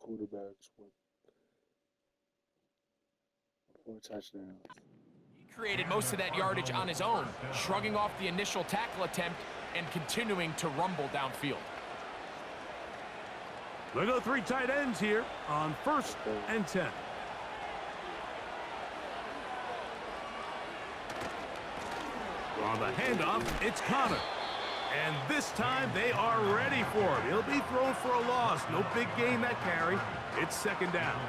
quarterbacks with 4 touchdowns. He created most of that yardage on his own, shrugging off the initial tackle attempt and continuing to rumble downfield. They go 3 tight ends here on 1st and 10. On the handoff, it's Connor. And this time they are ready for him. He'll be thrown for a loss. No big gain that carry. It's 2nd down.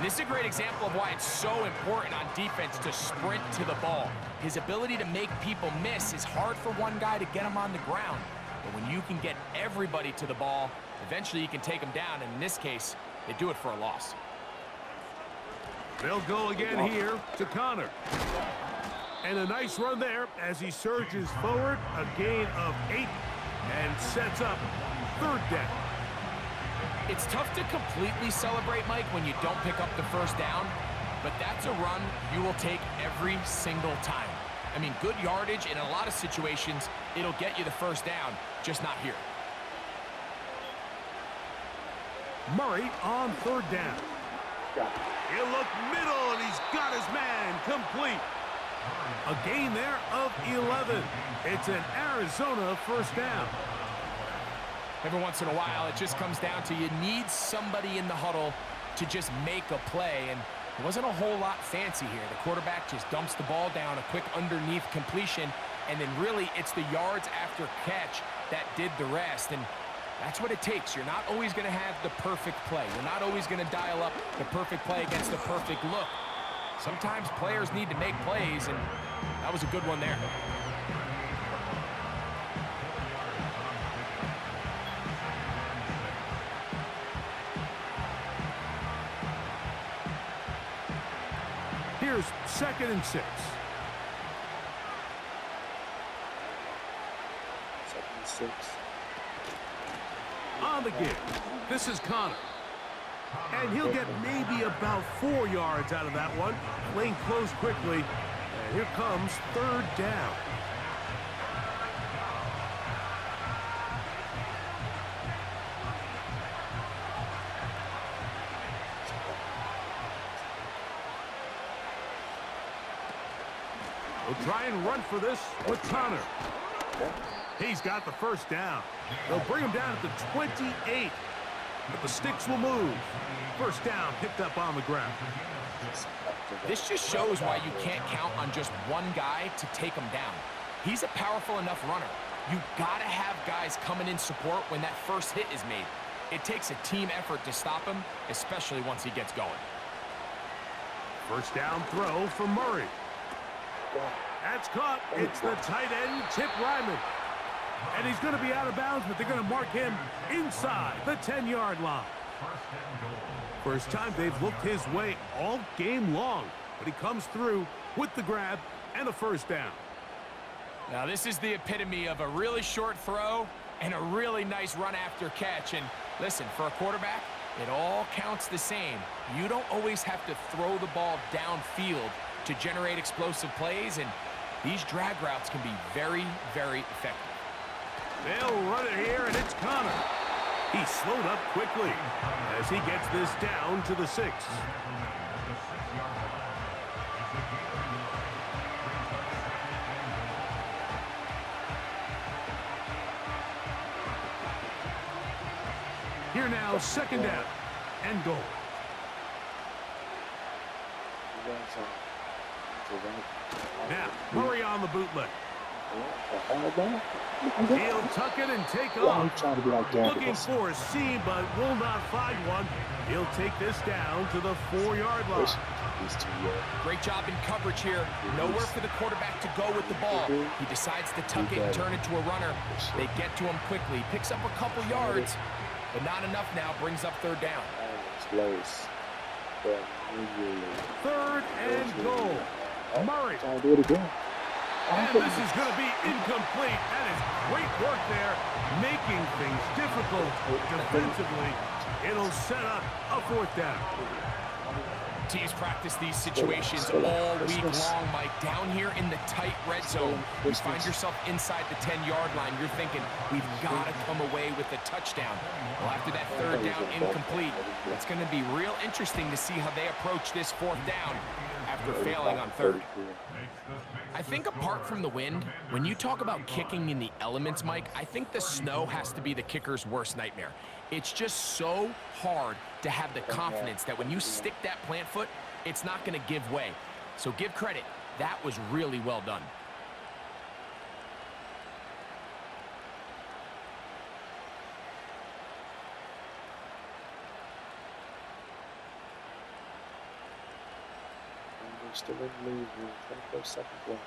This is a great example of why it's so important on defense to sprint to the ball. His ability to make people miss is hard for one guy to get him on the ground. But when you can get everybody to the ball, eventually you can take them down. And in this case, they do it for a loss. They'll go again here to Connor. And a nice run there as he surges forward. A gain of 8 and sets up 3rd down. It's tough to completely celebrate, Mike, when you don't pick up the 1st down, but that's a run you will take every single time. I mean, good yardage in a lot of situations, it'll get you the 1st down, just not here. Murray on 3rd down. He'll look middle, and he's got his man complete. A gain there of 11. It's an Arizona 1st down. Every once in a while, it just comes down to you need somebody in the huddle to just make a play, and it wasn't a whole lot fancy here. The quarterback just dumps the ball down, a quick underneath completion, and then really it's the yards after catch that did the rest, and that's what it takes. You're not always going to have the perfect play. You're not always going to dial up the perfect play against the perfect look. Sometimes players need to make plays, and that was a good one there. Here's 2nd and 6. 2nd and 6. On the give, this is Connor. And he'll get maybe about 4 yards out of that one. Playing close quickly. And here comes 3rd down. We'll try and run for this with Connor. He's got the 1st down. They'll bring him down at the 28. But the sticks will move. 1st down picked up on the ground. This just shows why you can't count on just one guy to take him down. He's a powerful enough runner. You gotta have guys coming in support when that 1st hit is made. It takes a team effort to stop him, especially once he gets going. 1st down throw for Murray. That's caught. It's the tight end, Chip Ryman. And he's going to be out of bounds, but they're going to mark him inside the 10-yard line. First time they've looked his way all game long, but he comes through with the grab and a 1st down. Now, this is the epitome of a really short throw and a really nice run after catch. And listen, for a quarterback, it all counts the same. You don't always have to throw the ball downfield to generate explosive plays, and these drag routes can be very, very effective. They'll run it here, and it's Connor. He's slowed up quickly as he gets this down to the 6. Here now, 2nd down and goal. Now, Murray on the bootleg. He'll tuck it and take off. Looking for a seam, but will not find one. He'll take this down to the 4-yard line. Great job in coverage here. Nowhere for the quarterback to go with the ball. He decides to tuck it and turn it to a runner. They get to him quickly. Picks up a couple yards, but not enough now. Brings up 3rd down. 3rd and goal. Murray. And this is going to be incomplete. That is great work there, making things difficult defensively. It'll set up a 4th down. Teams practice these situations all week long, Mike. Down here in the tight red zone, you find yourself inside the 10-yard line. You're thinking, we've got to come away with a touchdown. Well, after that third down incomplete, it's going to be real interesting to see how they approach this fourth down after failing on third. I think apart from the wind, when you talk about kicking in the elements, Mike, I think the snow has to be the kicker's worst nightmare. It's just so hard to have the confidence that when you stick that plant foot, it's not going to give way. So give credit. That was really well done. Still in lead with 24 seconds left.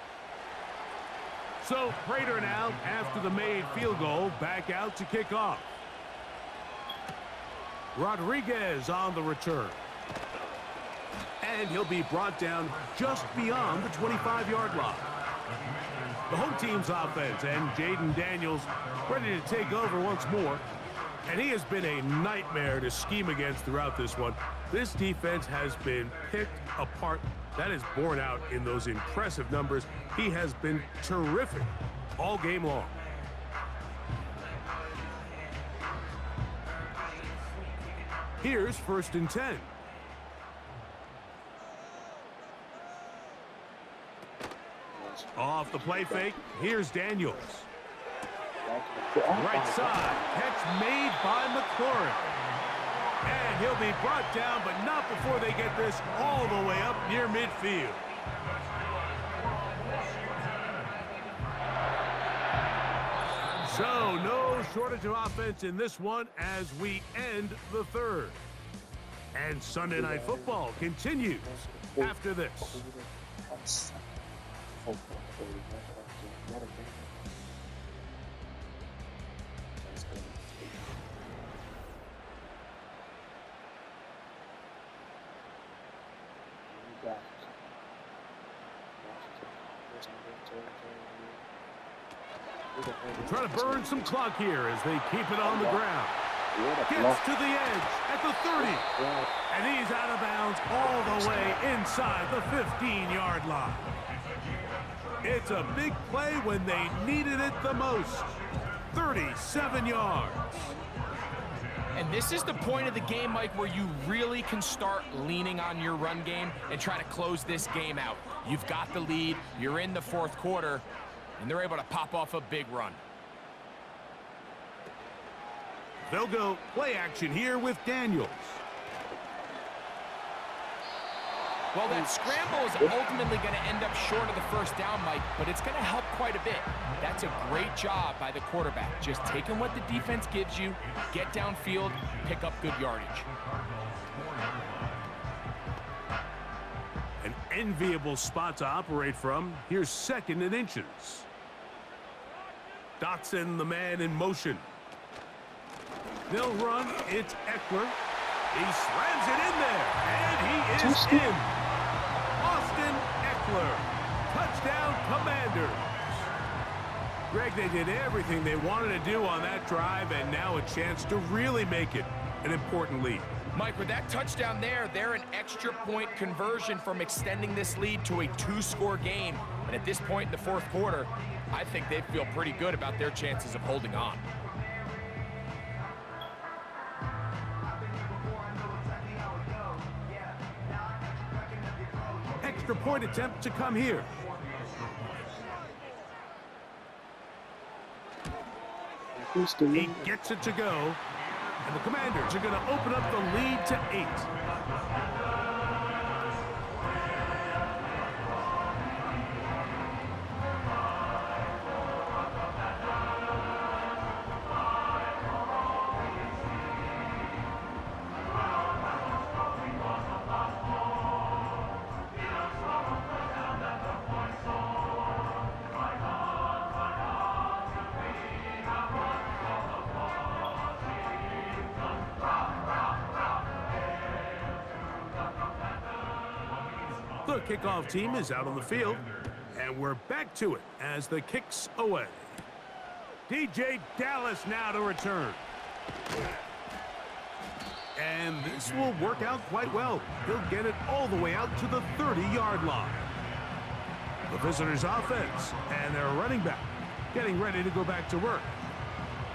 So Prater now, after the made field goal, back out to kick off. Rodriguez on the return. And he'll be brought down just beyond the 25-yard line. The home team's offense and Jaden Daniels ready to take over once more. And he has been a nightmare to scheme against throughout this one. This defense has been picked apart. That is borne out in those impressive numbers. He has been terrific all game long. Here's 1st and 10. Off the play fake, here's Daniels. Right side, catch made by McLaurin. And he'll be brought down, but not before they get this all the way up near midfield. So no shortage of offense in this one as we end the third. And Sunday Night Football continues after this. Trying to burn some clock here as they keep it on the ground. Gets to the edge at the 30. And he's out of bounds all the way inside the 15-yard line. It's a big play when they needed it the most. 37 yards. And this is the point of the game, Mike, where you really can start leaning on your run game and try to close this game out. You've got the lead, you're in the fourth quarter, and they're able to pop off a big run. They'll go play action here with Daniels. Well, that scramble is ultimately going to end up short of the first down, Mike, but it's going to help quite a bit. That's a great job by the quarterback. Just taking what the defense gives you, get downfield, pick up good yardage. An enviable spot to operate from. Here's 2nd and inches. Dotson, the man in motion. They'll run. It's Eckler. He slams it in there, and he is in. Austin Eckler. Touchdown, Commanders. Greg, they did everything they wanted to do on that drive, and now a chance to really make it an important lead. Mike, with that touchdown there, they're an extra point conversion from extending this lead to a 2-score game. And at this point in the fourth quarter, I think they feel pretty good about their chances of holding on. Extra point attempt to come here. He gets it to go. And the Commanders are going to open up the lead to 8. The kickoff team is out on the field, and we're back to it as the kick's away. DJ Dallas now to return. And this will work out quite well. He'll get it all the way out to the 30-yard line. The visitors' offense and their running back getting ready to go back to work.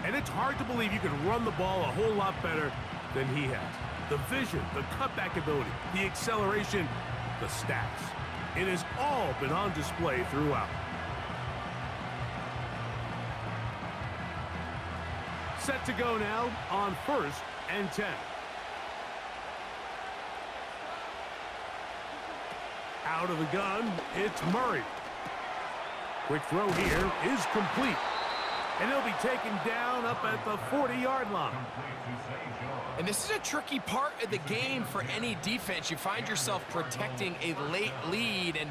And it's hard to believe you can run the ball a whole lot better than he has. The vision, the cutback ability, the acceleration, the stats. It has all been on display throughout. Set to go now on 1st and 10. Out of the gun, it's Murray. Quick throw here is complete. And he'll be taken down up at the 40-yard line. And this is a tricky part of the game for any defense. You find yourself protecting a late lead, and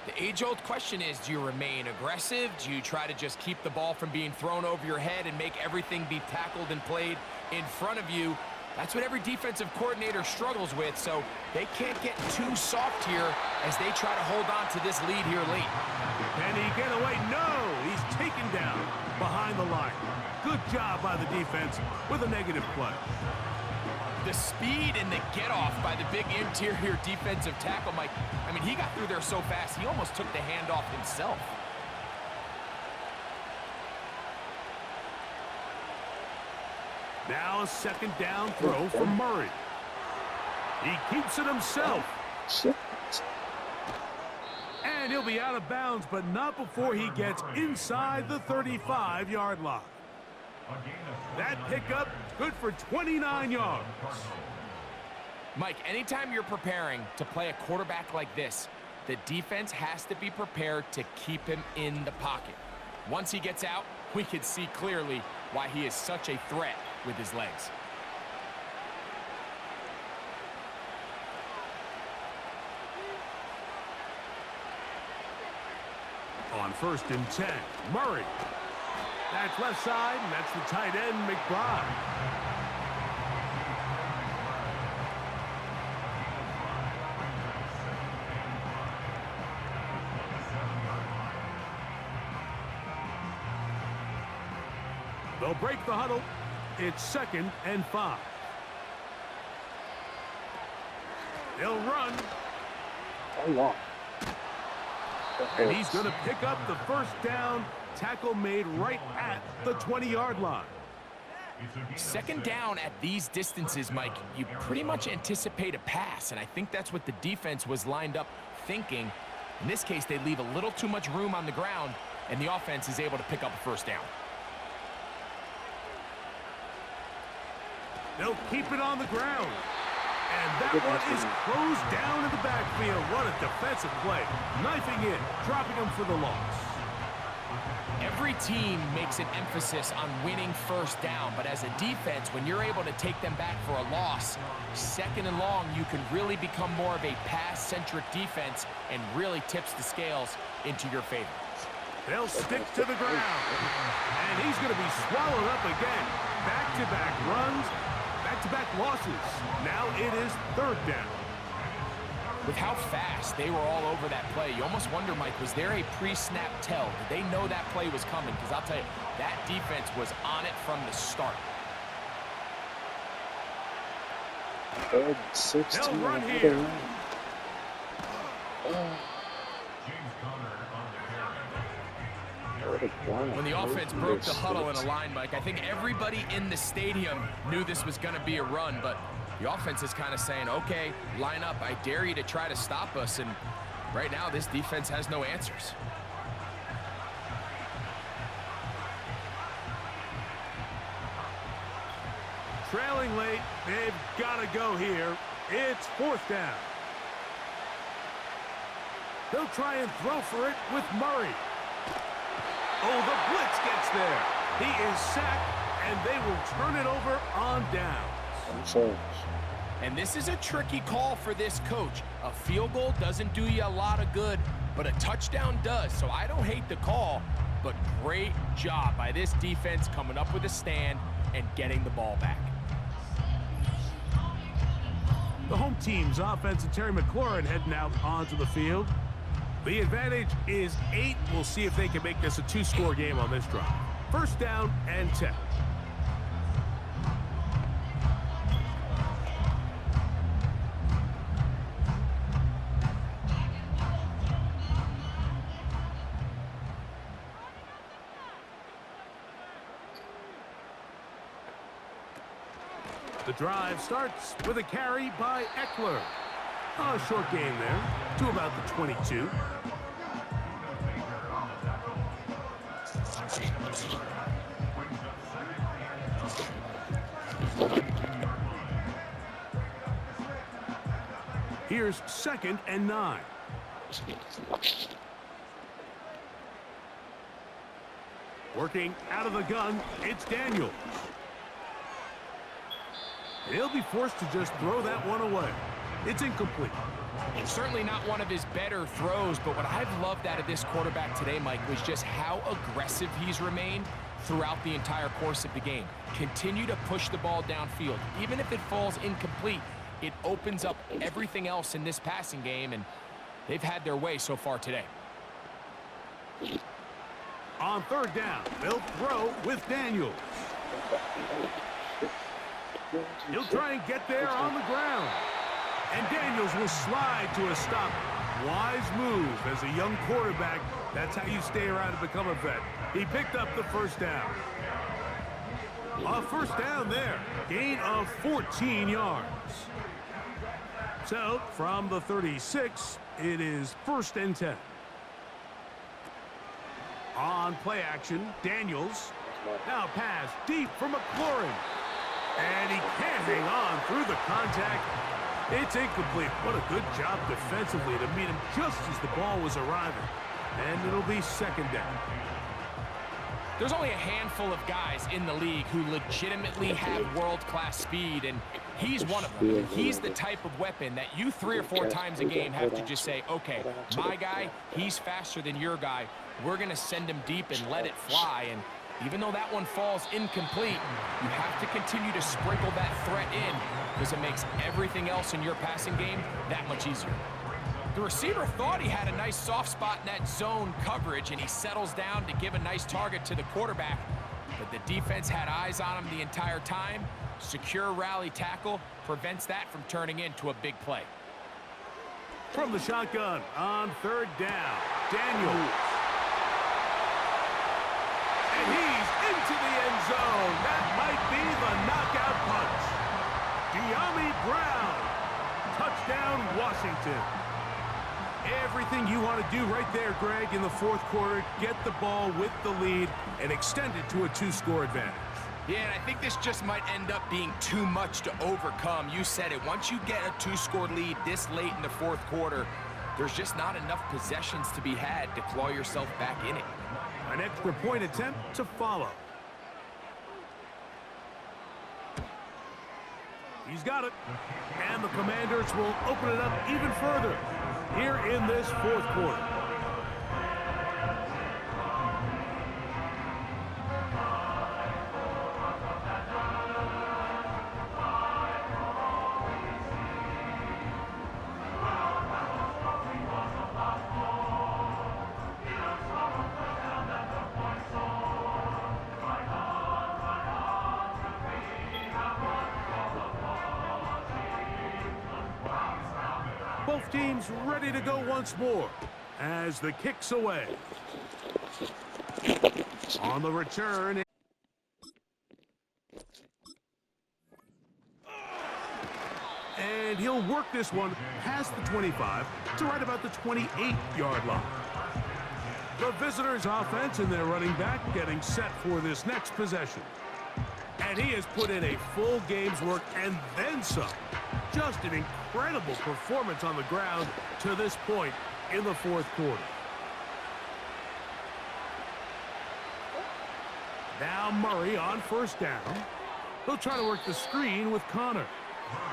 the age-old question is, do you remain aggressive? Do you try to just keep the ball from being thrown over your head and make everything be tackled and played in front of you? That's what every defensive coordinator struggles with, so they can't get too soft here as they try to hold on to this lead here late. Can he get away? No! He's taken down behind the line. Good job by the defense with a negative play. The speed and the get-off by the big interior defensive tackle, Mike. I mean, he got through there so fast, he almost took the handoff himself. Now a 2nd down throw for Murray. He keeps it himself. And he'll be out of bounds, but not before he gets inside the 35-yard line. That pickup good for 29 yards. Mike, anytime you're preparing to play a quarterback like this, the defense has to be prepared to keep him in the pocket. Once he gets out, we can see clearly why he is such a threat with his legs. On 1st and 10, Murray. That's left side, and that's the tight end, McBride. They'll break the huddle. It's 2nd and 5. They'll run. Oh, wow. And he's going to pick up the 1st down. Tackle made right at the 20-yard line. 2nd down at these distances, Mike, you pretty much anticipate a pass, and I think that's what the defense was lined up thinking. In this case, they leave a little too much room on the ground, and the offense is able to pick up a 1st down. They'll keep it on the ground. And that one is closed down in the backfield. What a defensive play. Knifing in, dropping him for the loss. Every team makes an emphasis on winning 1st down, but as a defense, when you're able to take them back for a loss, 2nd and long, you can really become more of a pass-centric defense and really tips the scales into your favor. They'll stick to the ground. And he's going to be swallowed up again. Back-to-back runs. Back-to-back losses. Now it is 3rd down. With how fast they were all over that play, you almost wonder, Mike, was there a pre-snap tell? Did they know that play was coming? Because I'll tell you, that defense was on it from the start. 3rd and 16. They'll run here. When the offense broke the huddle in a line, Mike, I think everybody in the stadium knew this was going to be a run, but the offense is kind of saying, okay, line up. I dare you to try to stop us, and right now this defense has no answers. Trailing late, they've got to go here. It's 4th down. They'll try and throw for it with Murray. Oh, the blitz gets there. He is sacked, and they will turn it over on downs. And this is a tricky call for this coach. A field goal doesn't do you a lot of good, but a touchdown does. So I don't hate the call, but great job by this defense coming up with a stand and getting the ball back. The home team's offense and Terry McLaurin heading out onto the field. The advantage is 8. We'll see if they can make this a 2-score game on this drive. 1st down and 10. The drive starts with a carry by Eckler. A short game there to about the 22. Here's 2nd and 9. Working out of the gun, it's Daniels. He'll be forced to just throw that one away. It's incomplete. It's certainly not one of his better throws, but what I've loved out of this quarterback today, Mike, was just how aggressive he's remained throughout the entire course of the game. Continue to push the ball downfield. Even if it falls incomplete, it opens up everything else in this passing game, and they've had their way so far today. On 3rd down, they'll throw with Daniels. He'll try and get there on the ground. And Daniels will slide to a stop. Wise move as a young quarterback. That's how you stay around and become a vet. He picked up the 1st down. A 1st down there. Gain of 14 yards. So, from the 36, it is 1st and 10. On play action, Daniels. Now pass deep for McLaurin. And he can't hang on through the contact. It's incomplete. What a good job defensively to meet him just as the ball was arriving. And it'll be 2nd down. There's only a handful of guys in the league who legitimately have world-class speed, and he's one of them. He's the type of weapon that you 3 or 4 times a game have to just say, okay, my guy, he's faster than your guy. We're going to send him deep and let it fly. And even though that one falls incomplete, you have to continue to sprinkle that threat in because it makes everything else in your passing game that much easier. The receiver thought he had a nice soft spot in that zone coverage, and he settles down to give a nice target to the quarterback. But the defense had eyes on him the entire time. Secure rally tackle prevents that from turning into a big play. From the shotgun on 3rd down, Daniels. And he's into the end zone. That might be the knockout punch. De'Ami Brown. Touchdown, Washington. Everything you want to do right there, Greg, in the 4th quarter. Get the ball with the lead and extend it to a 2-score advantage. Yeah, and I think this just might end up being too much to overcome. You said it. Once you get a 2-score lead this late in the 4th quarter, there's just not enough possessions to be had to claw yourself back in it. An extra point attempt to follow. He's got it. And the Commanders will open it up even further here in this 4th quarter. Both teams ready to go once more as the kick's away. On the return. And he'll work this one past the 25 to right about the 28-yard line. The visitors' offense and their running back getting set for this next possession. And he has put in a full game's work and then some. Just an incredible performance on the ground to this point in the 4th quarter. Now Murray on 1st down. He'll try to work the screen with Connor.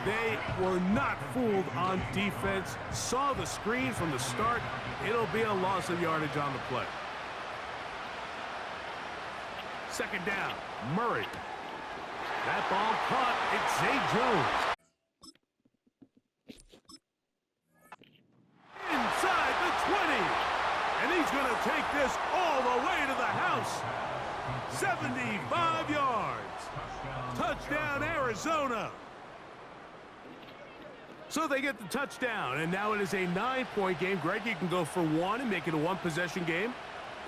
They were not fooled on defense. Saw the screen from the start. It'll be a loss of yardage on the play. 2nd down, Murray. That ball caught. It's Zay Jones. Inside the 20. And he's going to take this all the way to the house. 75 yards. Touchdown, Arizona. So they get the touchdown, and now it is a 9-point game. Greg, you can go for 1 and make it a 1-possession game.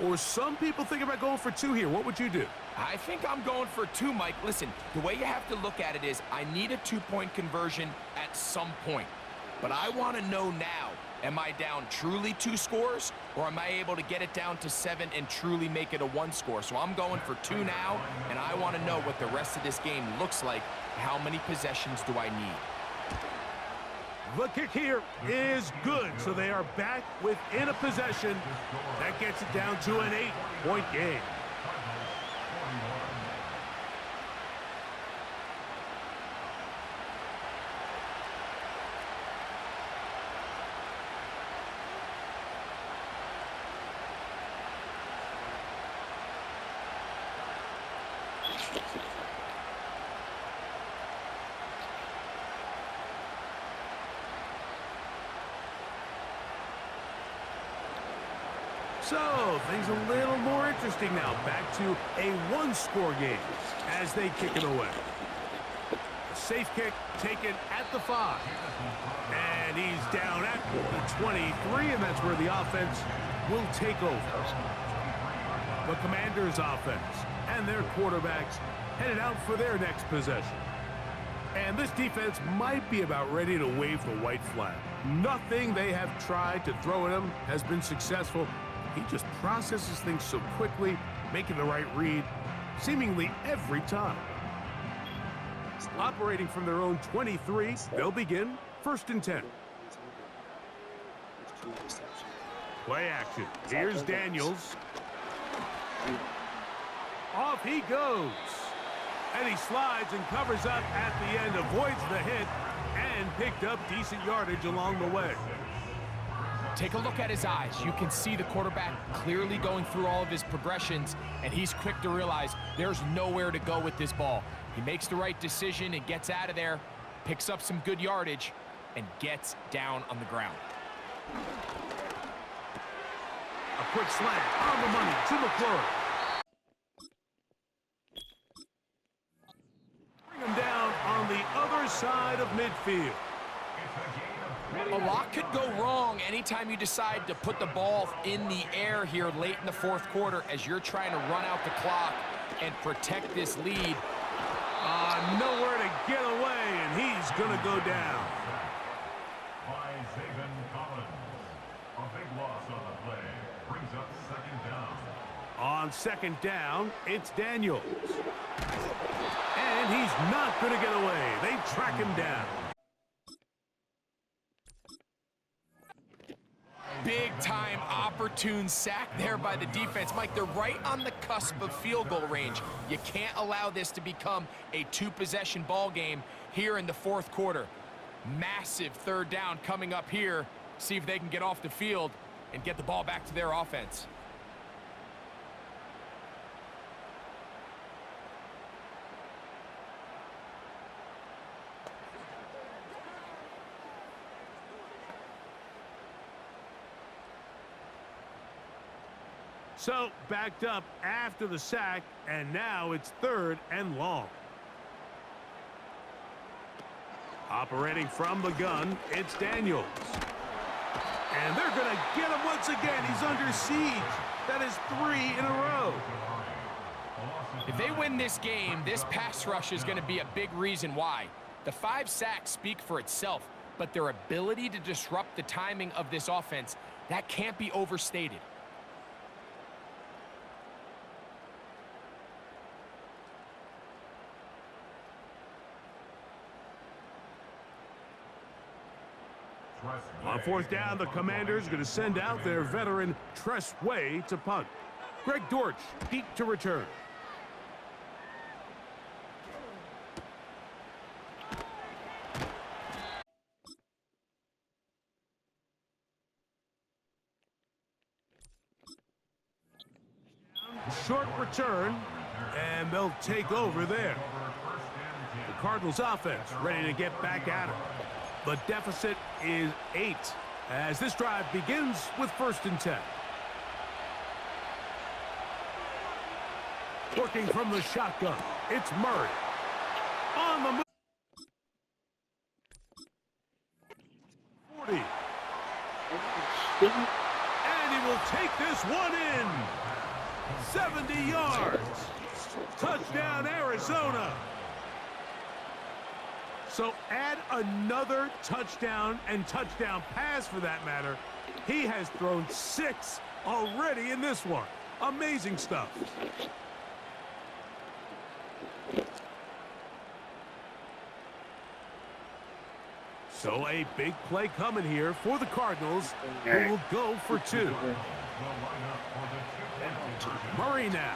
or some people think about going for 2 here. What would you do? I think I'm going for 2, Mike. Listen, the way you have to look at it is I need a 2-point conversion at some point. But I want to know now, am I down truly 2 scores, or am I able to get it down to 7 and truly make it a 1 score? So I'm going for 2 now, and I want to know what the rest of this game looks like. How many possessions do I need? The kick here is good, so they are back within a possession. That gets it down to an 8-point game. So, things a little more interesting now. Back to a 1-score game as they kick it away. A safe kick taken at the 5. And he's down at the 23, and that's where the offense will take over. The Commanders' offense and their quarterbacks headed out for their next possession. And this defense might be about ready to wave the white flag. Nothing they have tried to throw at him has been successful. He just processes things so quickly, making the right read seemingly every time. Operating from their own 23, they'll begin 1st and 10. Play action. Here's Daniels. Off he goes. And he slides and covers up at the end, avoids the hit, and picked up decent yardage along the way. Take a look at his eyes. You can see the quarterback clearly going through all of his progressions, and he's quick to realize there's nowhere to go with this ball. He makes the right decision and gets out of there, picks up some good yardage, and gets down on the ground. A quick slant on the money to McClure. Bring him down on the other side of midfield. A lot could go wrong anytime you decide to put the ball in the air here late in the 4th quarter as you're trying to run out the clock and protect this lead. Nowhere to get away, and he's going to go down. On 2nd down, it's Daniels. And he's not going to get away. They track him down. Big-time opportune sack there by the defense. Mike, they're right on the cusp of field goal range. You can't allow this to become a 2-possession ball game here in the 4th quarter. Massive 3rd down coming up here. See if they can get off the field and get the ball back to their offense. So, backed up after the sack, and now it's 3rd and long. Operating from the gun, it's Daniels. And they're going to get him once again. He's under siege. That is 3 in a row. If they win this game, this pass rush is going to be a big reason why. The 5 sacks speak for itself, but their ability to disrupt the timing of this offense, that can't be overstated. On 4th down, the Commanders are going to send out their veteran Tress Way to punt. Greg Dortch, deep to return. Short return, and they'll take over there. The Cardinals offense ready to get back at it. The deficit is 8 as this drive begins with 1st and 10. Working from the shotgun, it's Murray. On the move. 40. And he will take this one in. 70 yards. Touchdown, Arizona. So add another touchdown and touchdown pass for that matter. He has thrown 6 already in this one. Amazing stuff. So a big play coming here for the Cardinals, who will go for 2. Murray now.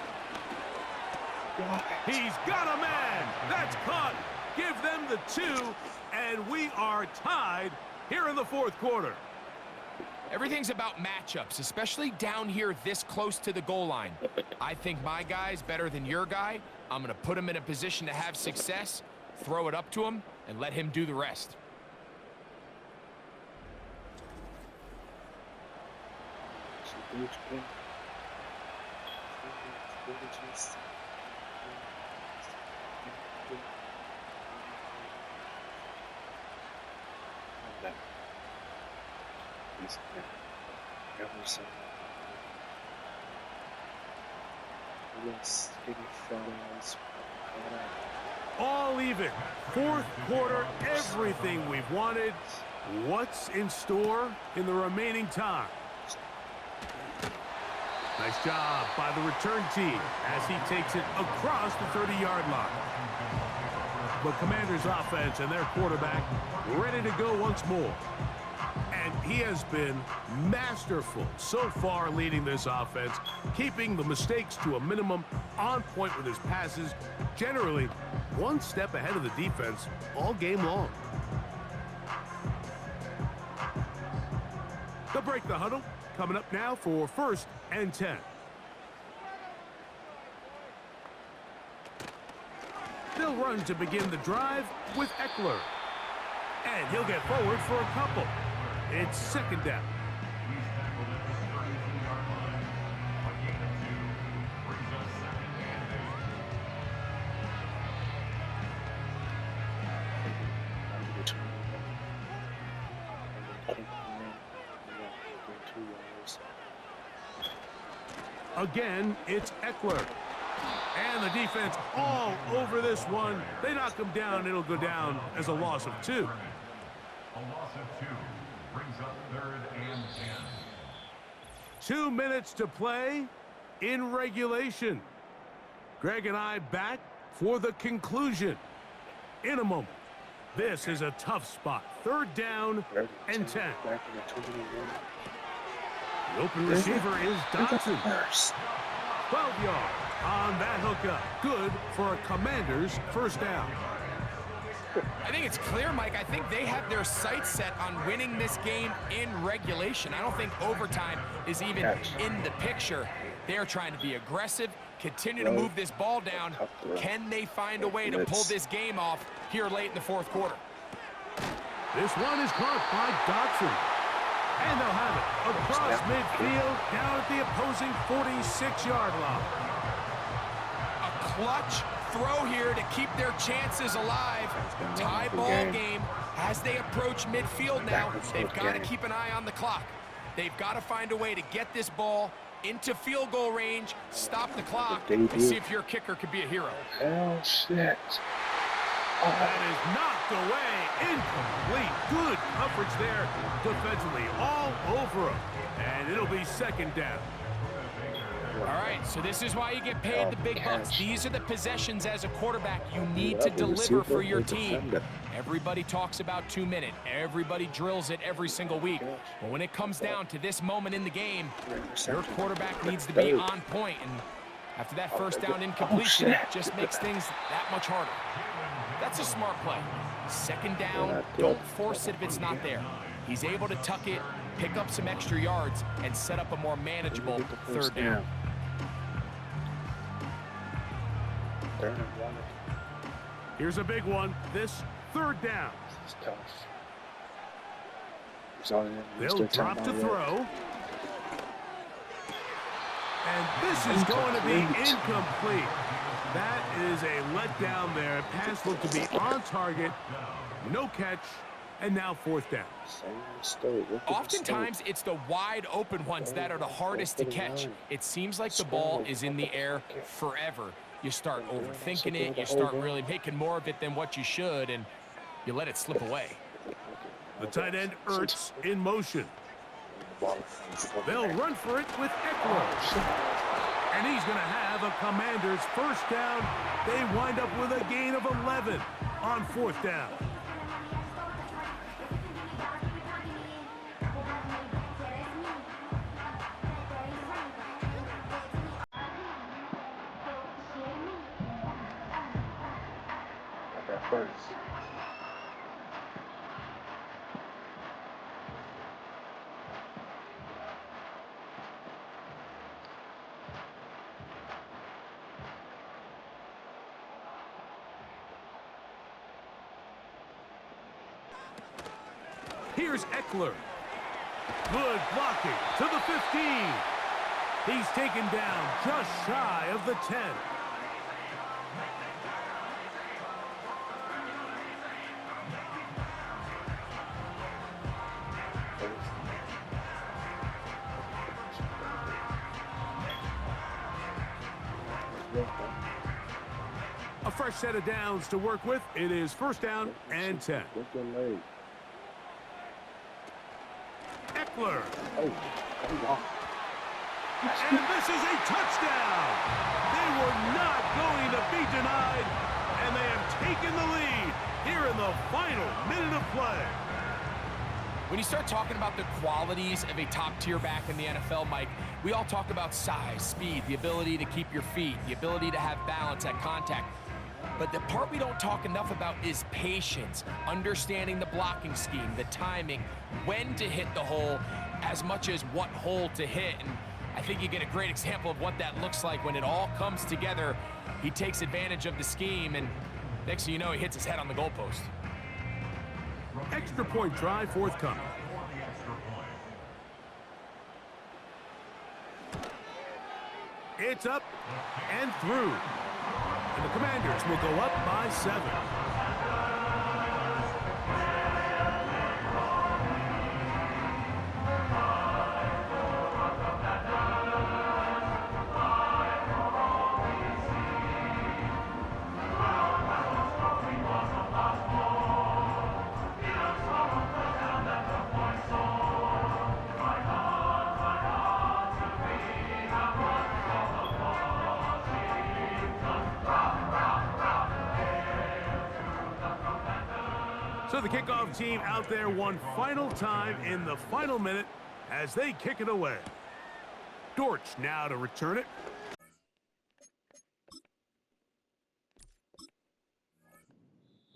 He's got a man. That's caught. Give them the 2, and we are tied here in the 4th quarter. Everything's about matchups, especially down here this close to the goal line. I think my guy's better than your guy. I'm going to put him in a position to have success, throw it up to him, and let him do the rest. All even. 4th quarter, everything we've wanted. What's in store in the remaining time? Nice job by the return team as he takes it across the 30-yard line. The Commanders' offense and their quarterback ready to go once more. And he has been masterful so far leading this offense, keeping the mistakes to a minimum, on point with his passes, generally one step ahead of the defense all game long. They'll break the huddle. Coming up now for 1st and 10. They'll run to begin the drive with Eckler. And he'll get forward for a couple. It's 2nd down. Again, it's Eckler. And the defense all over this one. They knock him down. It'll go down as a loss of 2. A loss of 2 brings up 3rd and 10. 2 minutes to play in regulation. Greg and I back for the conclusion in a moment. This is a tough spot. 3rd down and 10. The open receiver is Dotson. 12 yards on that hookup. Good for a Commander's 1st down. I think it's clear, Mike. I think they have their sights set on winning this game in regulation. I don't think overtime is even in the picture. They're trying to be aggressive, continue to move this ball down. Can they find a way to pull this game off here late in the 4th quarter? This one is caught by Dotson. And they'll have it across midfield down at the opposing 46-yard line. A clutch throw here to keep their chances alive. Tie ball game as they approach midfield now. They've got to keep an eye on the clock. They've got to find a way to get this ball into field goal range, stop the clock, and see if your kicker could be a hero. Oh, shit. That is knocked away. Incomplete. Good coverage there defensively. All over him. And it'll be 2nd down. All right, so this is why you get paid the big bucks. These are the possessions as a quarterback you need to deliver for your team. Everybody talks about 2 minutes. Everybody drills it every single week. But when it comes down to this moment in the game, your quarterback needs to be on point. And after that 1st down incompletion, it just makes things that much harder. That's a smart play. 2nd down, don't force it if it's not there. He's able to tuck it, pick up some extra yards, and set up a more manageable 3rd down. Here's a big one. This 3rd down. This is tough. They'll drop to throw. And this is going to be incomplete. That is a letdown there. Pass looked to be on target. No catch. And now fourth down. Same mistake. Look at the Oftentimes, mistake. it's the wide open ones that are the hardest to catch. It seems like the ball is in the air forever. You start overthinking it. You start really making more of it than what you should, and you let it slip away. The tight end Ertz in motion. They'll run for it with Eckler. And he's going to have a Commanders first down. They wind up with a gain of 11 on fourth down. First. Here's Eckler. Good blocking to the 15. He's taken down just shy of the 10. A fresh set of downs to work with. It is first down and 10. Eckler. Oh, come on. And this is a touchdown. They were not going to be denied, and they have taken the lead here in the final minute of play. When you start talking about the qualities of a top-tier back in the NFL, Mike, we all talk about size, speed, the ability to keep your feet, the ability to have balance at contact. But the part we don't talk enough about is patience, understanding the blocking scheme, the timing, when to hit the hole, as much as what hole to hit. And I think you get a great example of what that looks like when it all comes together. He takes advantage of the scheme, and next thing you know, he hits his head on the goalpost. Extra point try forthcoming. It's up and through. And the Commanders will go up by 7. So the kickoff team out there one final time in the final minute as they kick it away. Dortch now to return it.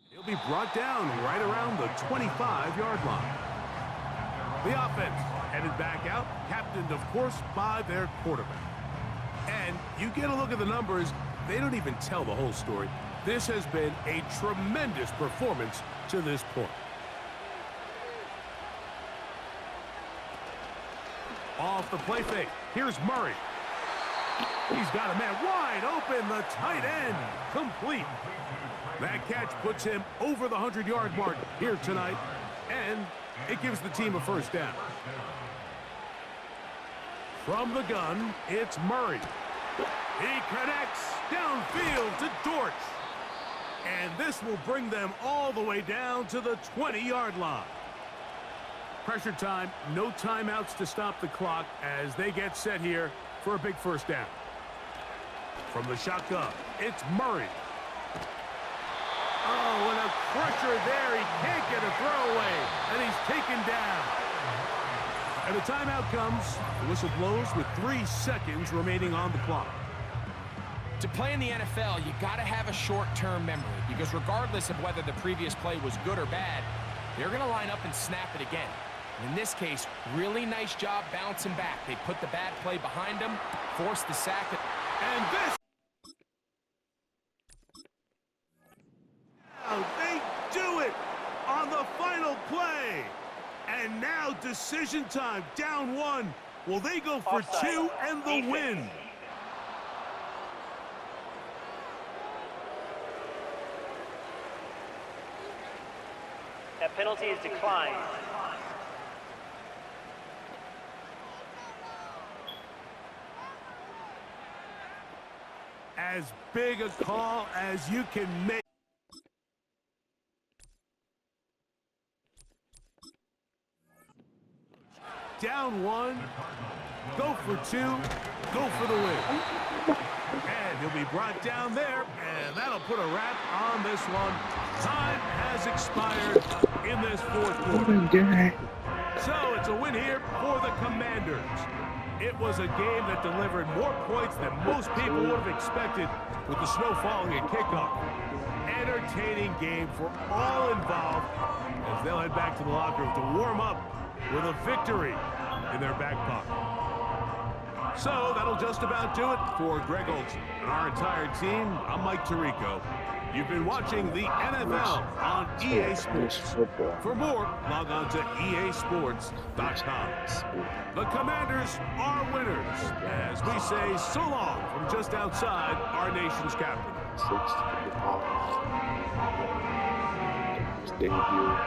He'll be brought down right around the 25-yard line. The offense headed back out, captained, of course, by their quarterback. And you get a look at the numbers, they don't even tell the whole story. This has been a tremendous performance to this point. Off the play fake, here's Murray. He's got a man wide open, the tight end, complete. That catch puts him over the 100-yard mark here tonight, and it gives the team a first down. From the gun, it's Murray. He connects downfield to Dortch. And this will bring them all the way down to the 20-yard line. Pressure time, no timeouts to stop the clock as they get set here for a big first down. From the shotgun, it's Murray. Oh, and a pressure there. He can't get a throwaway, and he's taken down. And the timeout comes. The whistle blows with 3 seconds remaining on the clock. To play in the NFL, you got to have a short-term memory because regardless of whether the previous play was good or bad, they're going to line up and snap it again. And in this case, really nice job bouncing back. They put the bad play behind them, forced the sack. And this... Oh, they do it on the final play. And now decision time, down 1. Will they go for 2 and the win? That penalty is declined. As big a call as you can make. Down one, go for two, go for the win. And he'll be brought down there, and that'll put a wrap on this one. Time has expired in this fourth quarter. So it's a win here for the Commanders. It was a game that delivered more points than most people would have expected with the snow falling at kickoff. Entertaining game for all involved as they'll head back to the locker room to warm up with a victory in their back pocket. So that'll just about do it for Greg Olson and our entire team. I'm Mike Tirico. You've been watching the NFL on EA Sports. For more, log on to easports.com. The Commanders are winners as we say so long from just outside our nation's capital. His debut.